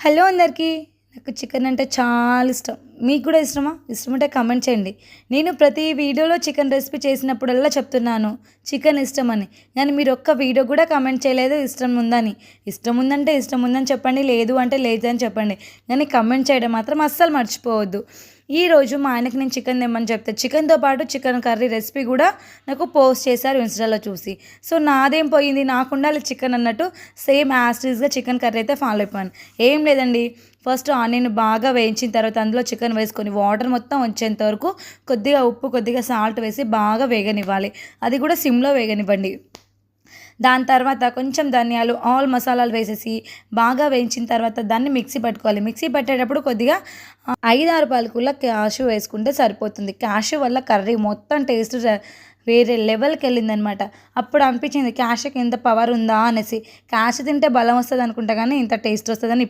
Hello అందరికీ. నాకు chicken అంటే చాలా ఇష్టం. మీకు కూడా ఇష్టమా? ఇష్టముంటే కామెంట్ చేయండి. నేను ప్రతి వీడియోలో చికెన్ రెసిపీ చేసినప్పుడల్లా చెప్తున్నాను చికెన్ ఇష్టమని. కానీ మీరు ఒక్క వీడియో కూడా కామెంట్ చేయలేదు ఇష్టం ఉందని. ఇష్టం ఉందంటే ఇష్టం ఉందని చెప్పండి, లేదు అంటే లేదని చెప్పండి. కానీ కామెంట్ చేయడం మాత్రం అస్సలు మర్చిపోవద్దు. ఈరోజు మా ఆయనకి నేను చికెన్ తెమ్మని చెప్తే చికెన్తో పాటు చికెన్ కర్రీ రెసిపీ కూడా నాకు పోస్ట్ చేశారు ఇన్స్టాలో చూసి. సో నాదేం పోయింది, నాకు ఉండాలి చికెన్ అన్నట్టు సేమ్ యాజ్ టీజ్గా చికెన్ కర్రీ అయితే ఫాలో అయిపోయాను. ఏం లేదండి, ఫస్ట్ ఆనియన్ బాగా వేయించిన తర్వాత అందులో చికెన్ వేసుకొని వాటర్ మొత్తం వచ్చేంత వరకు కొద్దిగా ఉప్పు, కొద్దిగా సాల్ట్ వేసి బాగా వేగనివ్వాలి. అది కూడా సిమ్లో వేగనివ్వండి. దాని తర్వాత కొంచెం ధనియాలు, ఆల్ మసాలాలు వేసేసి బాగా వేయించిన తర్వాత దాన్ని మిక్సీ పట్టుకోవాలి. మిక్సీ పట్టేటప్పుడు కొద్దిగా 5-6 పలుకుల క్యాషు వేసుకుంటే సరిపోతుంది. క్యాషు వల్ల కర్రీ మొత్తం టేస్ట్ వేరే లెవెల్కి వెళ్ళిందనమాట. అప్పుడు అనిపించింది క్యాష్కి ఎంత పవర్ ఉందా అనేసి. క్యాష్ తింటే బలం వస్తుంది అనుకుంటా, కానీ ఇంత టేస్ట్ వస్తుందని